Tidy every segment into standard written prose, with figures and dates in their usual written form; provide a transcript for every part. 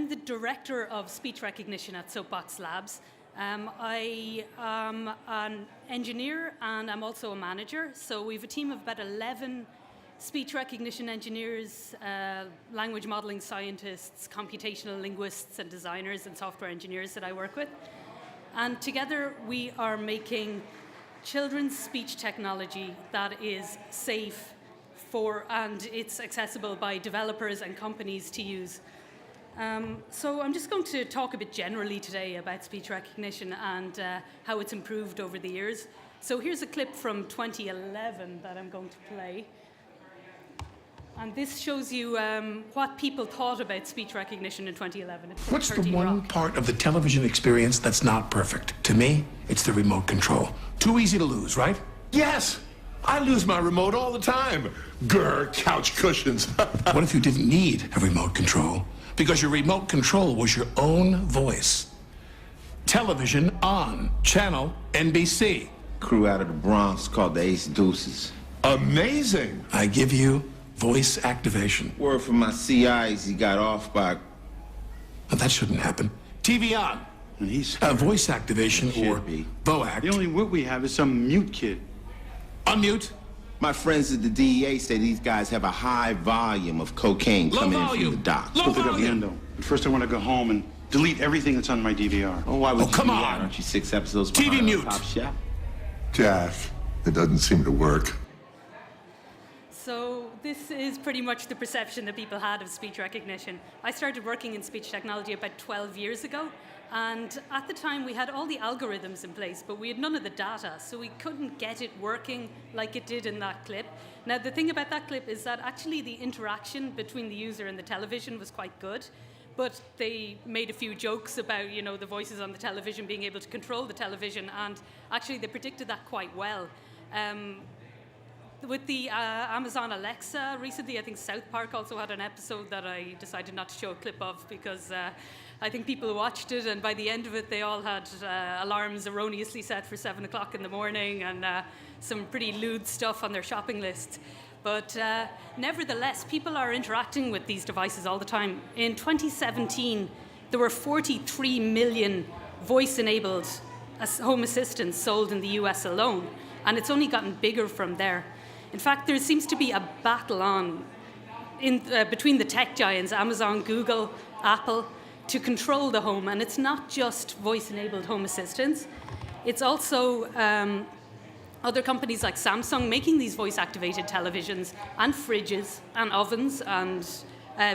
I'm the director of speech recognition at Soapbox Labs. I am an engineer and I'm also a manager. So we have a team of about 11 speech recognition engineers, language modeling scientists, computational linguists and designers and software engineers that I work with. And together we are making children's speech technology that is safe and it's accessible by developers and companies to use. So I'm just going to talk a bit generally today about speech recognition and how it's improved over the years. So here's a clip from 2011 that I'm going to play. And this shows you what people thought about speech recognition in 2011. What's the one part of the television experience that's not perfect? To me, it's the remote control. Too easy to lose, right? Yes! I lose my remote all the time. Grr, couch cushions. What if you didn't need a remote control? Because your remote control was your own voice. Television on, channel NBC. Crew out of the Bronx called the Ace Deuces. Amazing! I give you voice activation. Word from my CIs, he got off by... Well, that shouldn't happen. TV on. And he's voice activation or VOAC. The only wit we have is some mute kid. Unmute. My friends at the DEA say these guys have a high volume of cocaine coming in from the docks. Low Put it up volume. the endo. But first I want to go home and delete everything that's on my DVR. Oh, why would you come do on. that? Aren't you 6 episodes TV behind mute. Top Chef? Jack, it doesn't seem to work. So this is pretty much the perception that people had of speech recognition. I started working in speech technology about 12 years ago, and at the time we had all the algorithms in place, but we had none of the data, so we couldn't get it working like it did in that clip. Now the thing about that clip is that actually the interaction between the user and the television was quite good, but they made a few jokes about, the voices on the television being able to control the television, and actually they predicted that quite well. With the Amazon Alexa recently, I think South Park also had an episode that I decided not to show a clip of because I think people watched it, and by the end of it they all had alarms erroneously set for 7 o'clock in the morning and some pretty lewd stuff on their shopping list. But nevertheless, people are interacting with these devices all the time. In 2017, there were 43 million voice-enabled home assistants sold in the US alone, and it's only gotten bigger from there. In fact, there seems to be a battle on between the tech giants, Amazon, Google, Apple, to control the home. And it's not just voice-enabled home assistants. It's also other companies like Samsung making these voice-activated televisions and fridges and ovens and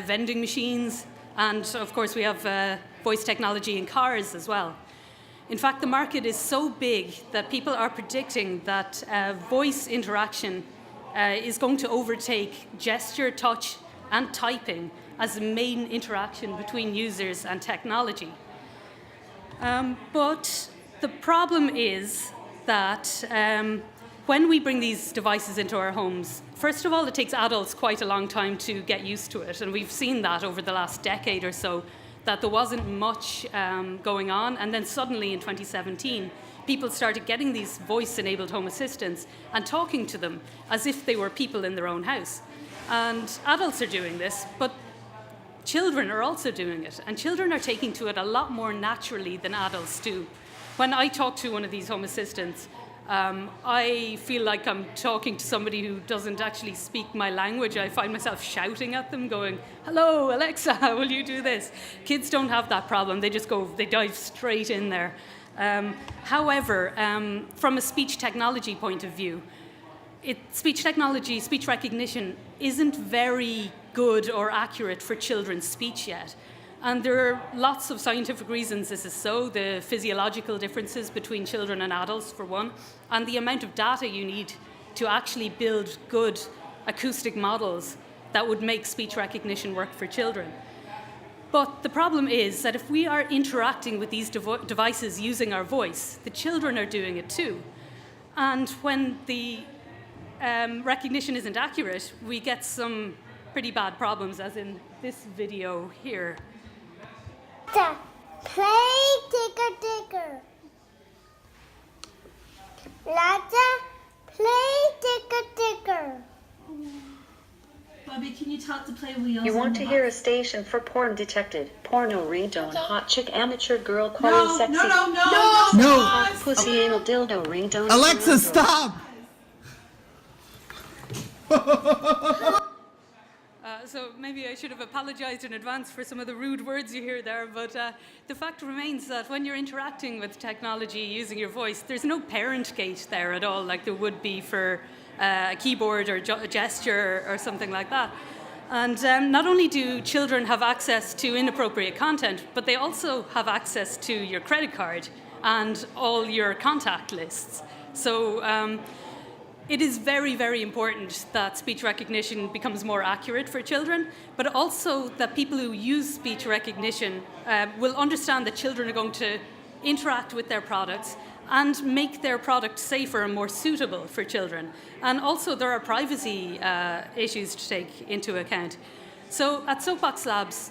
vending machines. And, of course, we have voice technology in cars as well. In fact, the market is so big that people are predicting that voice interaction is going to overtake gesture, touch, and typing as the main interaction between users and technology. But the problem is that when we bring these devices into our homes, first of all, it takes adults quite a long time to get used to it, and we've seen that over the last decade or so, that there wasn't much going on, and then suddenly in 2017, people started getting these voice-enabled home assistants and talking to them as if they were people in their own house. And adults are doing this, but children are also doing it, and children are taking to it a lot more naturally than adults do. When I talk to one of these home assistants, I feel like I'm talking to somebody who doesn't actually speak my language. I find myself shouting at them, going, "Hello, Alexa, will you do this?" Kids don't have that problem. They just they dive straight in there. However, from a speech technology point of view, speech technology, speech recognition isn't very good or accurate for children's speech yet. And there are lots of scientific reasons this is so. The physiological differences between children and adults, for one, and the amount of data you need to actually build good acoustic models that would make speech recognition work for children. But the problem is that if we are interacting with these devices using our voice, the children are doing it too. And when the recognition isn't accurate, we get some pretty bad problems, as in this video here. Play ticker ticker. Alexa, play ticker ticker. Bobby, can you talk to play wheels? You want to hear a station for porn detected, porno ringtone, hot chick amateur girl calling sexy. No. Hot pussy anal dildo ringtone. Alexa, stop! So maybe I should have apologized in advance for some of the rude words you hear there, but the fact remains that when you're interacting with technology using your voice, there's no parent gate there at all, like there would be for a keyboard or a gesture or something like that. And not only do children have access to inappropriate content, but they also have access to your credit card and all your contact lists. So it is very, very important that speech recognition becomes more accurate for children, but also that people who use speech recognition will understand that children are going to interact with their products and make their product safer and more suitable for children. And also there are privacy issues to take into account. So at Soapbox Labs,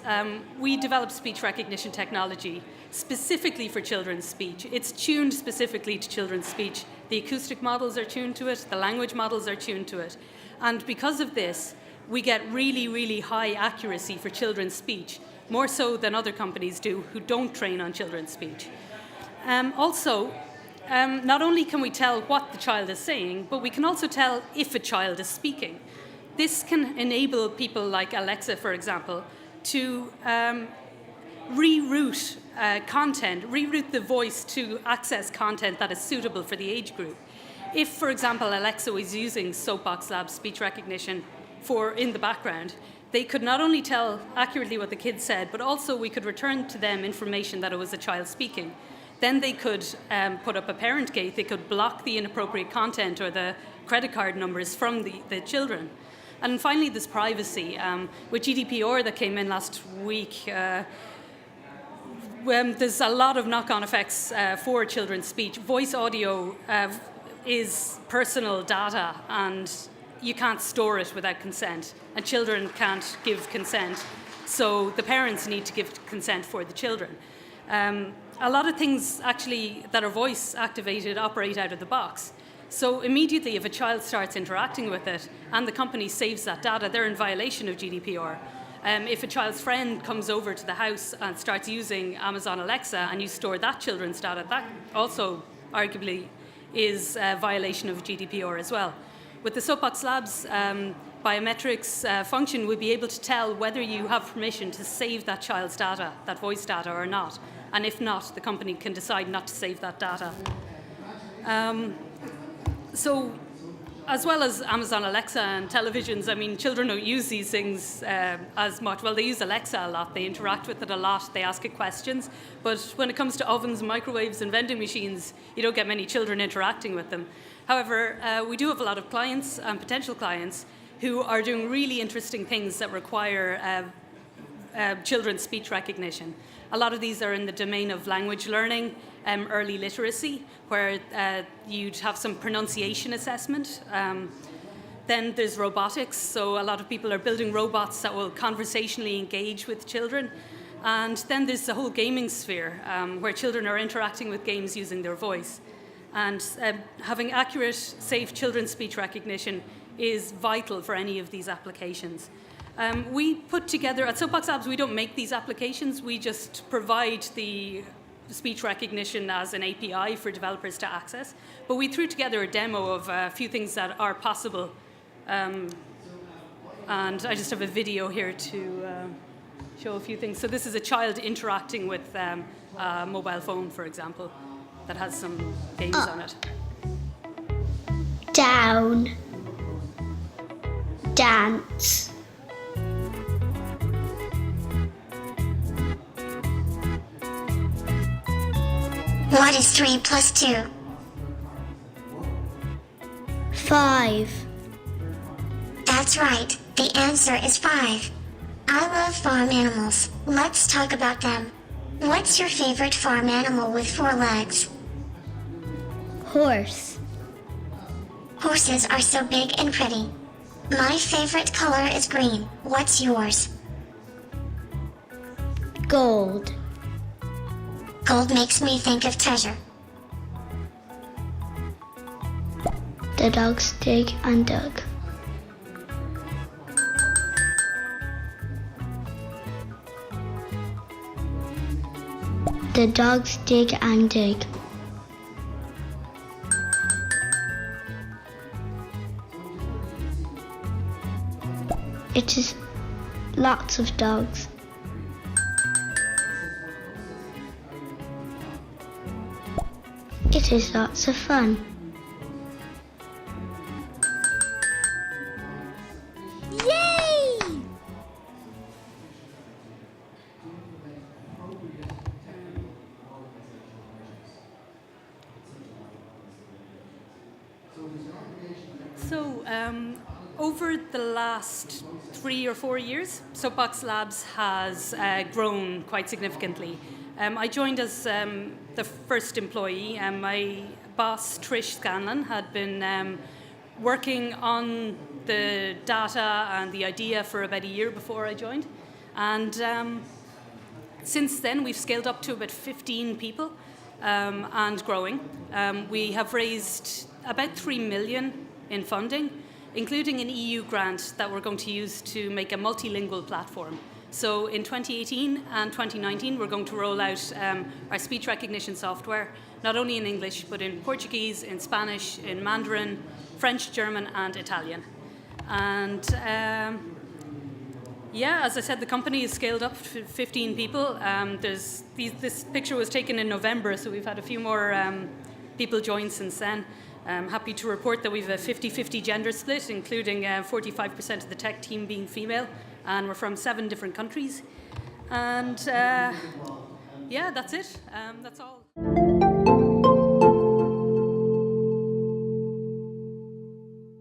we develop speech recognition technology specifically for children's speech. It's tuned specifically to children's speech. The acoustic models are tuned to it, the language models are tuned to it. And because of this, we get really, really high accuracy for children's speech, more so than other companies do who don't train on children's speech. Not only can we tell what the child is saying, but we can also tell if a child is speaking. This can enable people like Alexa, for example, to reroute reroute the voice to access content that is suitable for the age group. If, for example, Alexa was using Soapbox Labs speech recognition in the background, they could not only tell accurately what the kid said, but also we could return to them information that it was a child speaking. Then they could put up a parent gate, they could block the inappropriate content or the credit card numbers from the children. And finally, there's privacy. With GDPR that came in last week, there's a lot of knock-on effects for children's speech. Voice audio is personal data, and you can't store it without consent, and children can't give consent, so the parents need to give consent for the children. A lot of things actually that are voice activated operate out of the box. So immediately if a child starts interacting with it and the company saves that data, they're in violation of GDPR. If a child's friend comes over to the house and starts using Amazon Alexa and you store that children's data, that also arguably is a violation of GDPR as well. With the Soapbox Labs biometrics function, we'll be able to tell whether you have permission to save that child's data, that voice data, or not. And if not, the company can decide not to save that data. So, as well as Amazon Alexa and televisions, I mean, children don't use these things as much. Well, they use Alexa a lot, they interact with it a lot, they ask it questions. But when it comes to ovens, microwaves, and vending machines, you don't get many children interacting with them. However, we do have a lot of clients and potential clients who are doing really interesting things that require children's speech recognition. A lot of these are in the domain of language learning, early literacy, where you'd have some pronunciation assessment. Then there's robotics, so a lot of people are building robots that will conversationally engage with children. And then there's the whole gaming sphere, where children are interacting with games using their voice. And having accurate, safe children's speech recognition is vital for any of these applications. We put together, at Soapbox Labs, we don't make these applications, we just provide the speech recognition as an API for developers to access. But we threw together a demo of a few things that are possible. And I just have a video here to show a few things. So this is a child interacting with a mobile phone, for example, that has some games on it. Down. Dance. What is 3 plus 2? 5. That's right, the answer is 5. I love farm animals. Let's talk about them. What's your favorite farm animal with 4 legs? Horse. Horses are so big and pretty. My favorite color is green. What's yours? Gold. Gold makes me think of treasure. The dogs dig and dug. The dogs dig and dig. It is lots of dogs. It is lots of fun. Yay! So, over the last 3 or 4 years, Soapbox Labs has grown quite significantly. I joined as the first employee. My boss, Trish Scanlon, had been working on the data and the idea for about a year before I joined. And since then, we've scaled up to about 15 people and growing. We have raised about 3 million in funding, including an EU grant that we're going to use to make a multilingual platform. So in 2018 and 2019, we're going to roll out our speech recognition software, not only in English, but in Portuguese, in Spanish, in Mandarin, French, German, and Italian. And yeah, as I said, the company is scaled up to 15 people. This picture was taken in November, so we've had a few more people join since then. I'm happy to report that we have a 50-50 gender split, including 45% of the tech team being female, and we're from 7 different countries. And yeah, that's it. That's all.